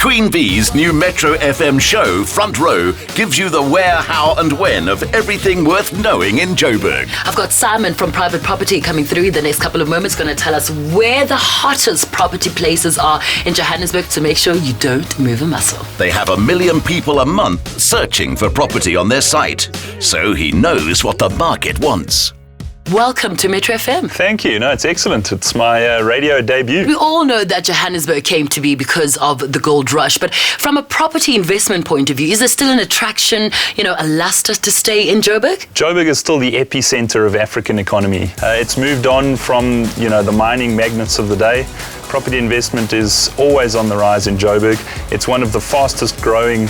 Queen Bee's new Metro FM show, Front Row, gives you the where, how and when of everything worth knowing in Joburg. I've got Simon from Private Property coming through in the next couple of moments, going to tell us where the hottest property places are in Johannesburg to make sure you don't move a muscle. They have 1 million people a month searching for property on their site, so he knows what the market wants. Welcome to Metro FM. Thank you. No, it's excellent. It's my radio debut. We all know that Johannesburg came to be because of the gold rush, but from a property investment point of view, is there still an attraction, a luster to stay in Joburg? Joburg is still the epicenter of African economy. It's moved on from, the mining magnates of the day. Property investment is always on the rise in Joburg. It's one of the fastest growing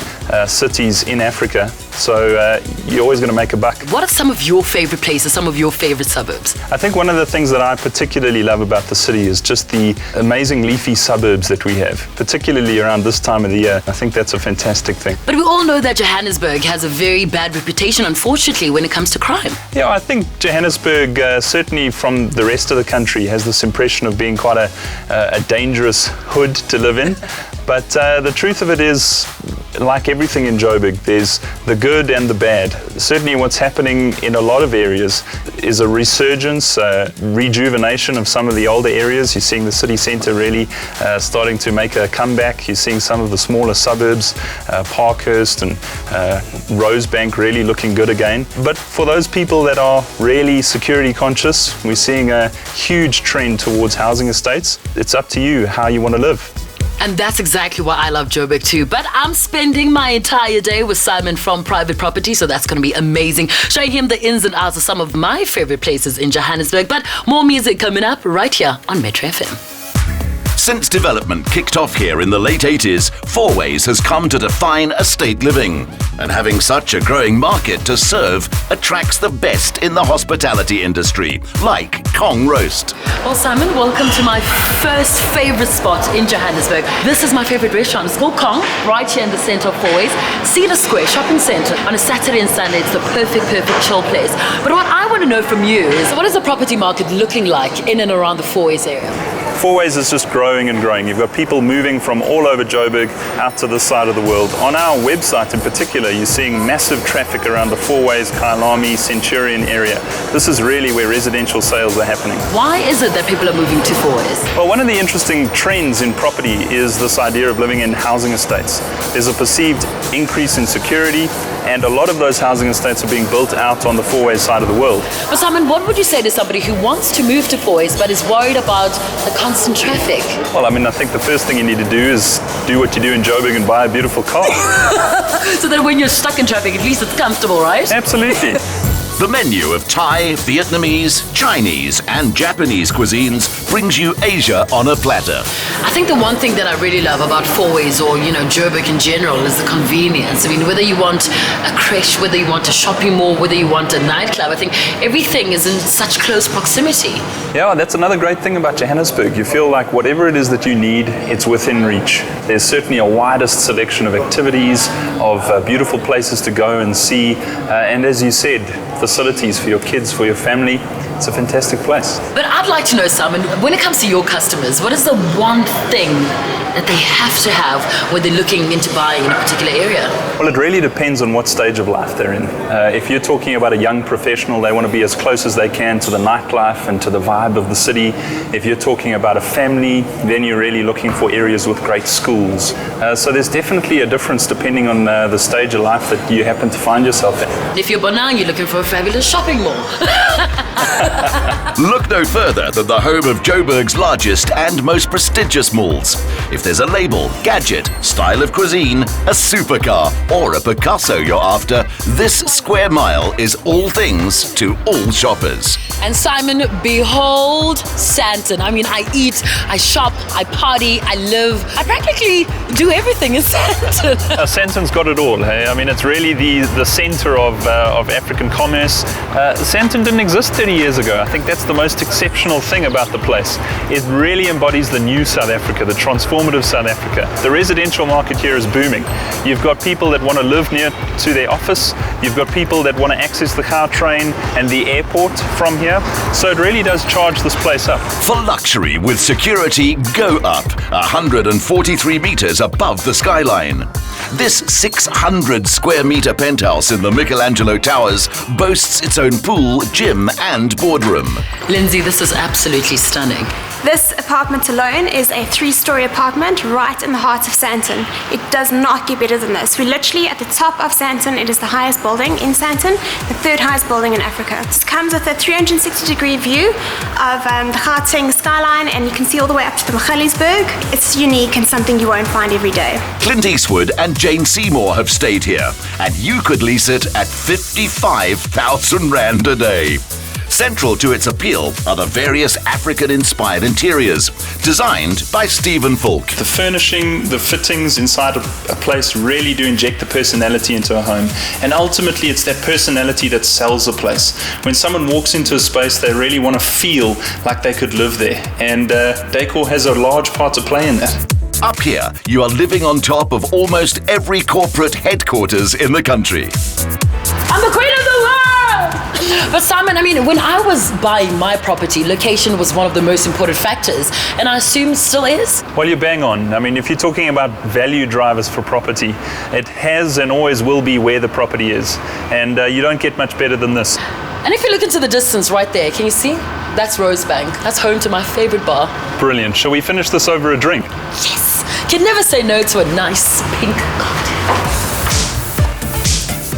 cities in Africa, so you're always going to make a buck. What are some of your favorite places, some of your favorite suburbs? I think one of the things that I particularly love about the city is just the amazing leafy suburbs that we have, particularly around this time of the year. I think that's a fantastic thing. But we all know that Johannesburg has a very bad reputation, unfortunately, when it comes to crime. Yeah, I think Johannesburg, certainly from the rest of the country, has this impression of being quite a dangerous hood to live in. But the truth of it is, like everything in Joburg, there's the good and the bad. Certainly what's happening in a lot of areas is a resurgence, rejuvenation of some of the older areas. You're seeing the city centre really starting to make a comeback. You're seeing some of the smaller suburbs, Parkhurst and Rosebank really looking good again. But for those people that are really security conscious, we're seeing a huge trend towards housing estates. It's up to you how you want to live. And that's exactly why I love Joburg too. But I'm spending my entire day with Simon from Private Property, so that's going to be amazing. Showing him the ins and outs of some of my favorite places in Johannesburg. But more music coming up right here on Metro FM. Since development kicked off here in the late 80s, Fourways has come to define estate living. And having such a growing market to serve attracts the best in the hospitality industry, like Kong Roast. Well, Simon, welcome to my first favorite spot in Johannesburg. This is my favorite restaurant. It's called Kong, right here in the center of Fourways. Cedar Square Shopping Center. On a Saturday and Sunday, it's the perfect chill place. But what I want to know from you is, what is the property market looking like in and around the Fourways area? Fourways is just growing and growing. You've got people moving from all over Joburg out to this side of the world. On our website in particular, you're seeing massive traffic around the Fourways, Kyalami, Centurion area. This is really where residential sales are happening. Why is it that people are moving to Fourways? Well, one of the interesting trends in property is this idea of living in housing estates. There's a perceived increase in security, and a lot of those housing estates are being built out on the Fourways side of the world. But Simon, what would you say to somebody who wants to move to Fourways but is worried about the constant traffic? Well, I think the first thing you need to do is do what you do in Joburg and buy a beautiful car. So that when you're stuck in traffic, at least it's comfortable, right? Absolutely. The menu of Thai, Vietnamese, Chinese and Japanese cuisines brings you Asia on a platter. I think the one thing that I really love about Fourways or, Joburg in general is the convenience. Whether you want a creche, whether you want a shopping mall, whether you want a nightclub, I think everything is in such close proximity. Yeah, that's another great thing about Johannesburg. You feel like whatever it is that you need, it's within reach. There's certainly a widest selection of activities, of beautiful places to go and see, and as you said, facilities for your kids, for your family. It's a fantastic place. But I'd like to know, Simon, when it comes to your customers, what is the one thing that they have to have when they're looking into buying in a particular area? Well, it really depends on what stage of life they're in. If you're talking about a young professional, they want to be as close as they can to the nightlife and to the vibe of the city. If you're talking about a family, then you're really looking for areas with great schools. So there's definitely a difference depending on the stage of life that you happen to find yourself in. If you're Bonang, you're looking for a fabulous shopping mall. Look no further than the home of Joburg's largest and most prestigious malls. If there's a label, gadget, style of cuisine, a supercar, or a Picasso you're after, this square mile is all things to all shoppers. And Simon, behold Stanton. I eat, I shop, I party, I live. I practically do everything in Stanton. Stanton's got it all. Hey? It's really the center of African commerce. Stanton didn't exist 30 years ago. I think that's the most exceptional thing about the place. It really embodies the new South Africa, the transformative South Africa. The residential market here is booming. You've got people that want to live near to their office. You've got people that want to access the Gautrain and the airport from here. So it really does charge this place up. For luxury with security, go up 143 meters above the skyline. This 600 square meter penthouse in the Michelangelo Towers boasts its own pool, gym and boardroom. Lindsay, this is absolutely stunning. This apartment alone is a 3-story apartment right in the heart of Stanton. It does not get better than this. We're literally at the top of Stanton. It is the highest building in Stanton, the 3rd highest building in Africa. This comes with a 360-degree view of the Gauteng skyline, and you can see all the way up to the Magaliesberg. It's unique and something you won't find every day. Clint Eastwood and Jane Seymour have stayed here, and you could lease it at 55,000 Rand a day. Central to its appeal are the various African-inspired interiors, designed by Stephen Falk. The furnishing, the fittings inside a place really do inject the personality into a home. And ultimately, it's that personality that sells a place. When someone walks into a space, they really want to feel like they could live there. And decor has a large part to play in that. Up here, you are living on top of almost every corporate headquarters in the country. I'm the queen of the world! But Simon, I mean, when I was buying my property, location was one of the most important factors, and I assume still is? Well, you're bang on. I mean, if you're talking about value drivers for property, it has and always will be where the property is. And you don't get much better than this. And if you look into the distance right there, can you see? That's Rosebank. That's home to my favorite bar. Brilliant. Shall we finish this over a drink? Yes! Can never say no to a nice pink cocktail.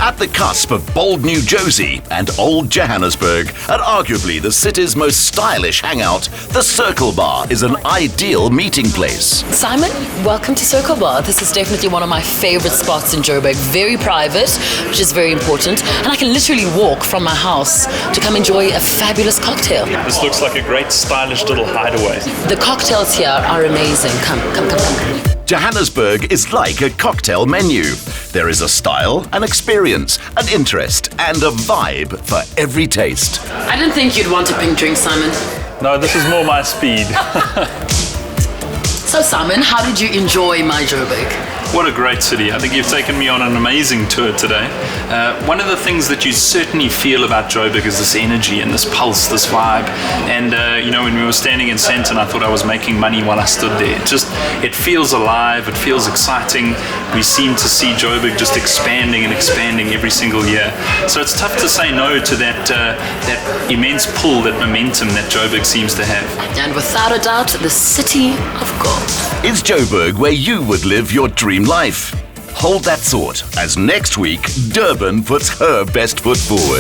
At the cusp of bold New Jersey and old Johannesburg, and arguably the city's most stylish hangout, the Circle Bar is an ideal meeting place. Simon, welcome to Circle Bar. This is definitely one of my favorite spots in Joburg. Very private, which is very important, and I can literally walk from my house to come enjoy a fabulous cocktail. This looks like a great stylish little hideaway. The cocktails here are amazing. Come. Johannesburg is like a cocktail menu. There is a style, an experience, an interest, and a vibe for every taste. I didn't think you'd want a pink drink, Simon. No, this is more my speed. So Simon, how did you enjoy my Joburg? What a great city. I think you've taken me on an amazing tour today. One of the things that you certainly feel about Joburg is this energy and this pulse, this vibe. And when we were standing in Stanton, I thought I was making money while I stood there. It feels alive, it feels exciting. We seem to see Joburg just expanding and expanding every single year. So it's tough to say no to that immense pull, that momentum that Joburg seems to have. And without a doubt, the city of gold. Is Joburg where you would live your dream life? Hold that thought, as next week, Durban puts her best foot forward.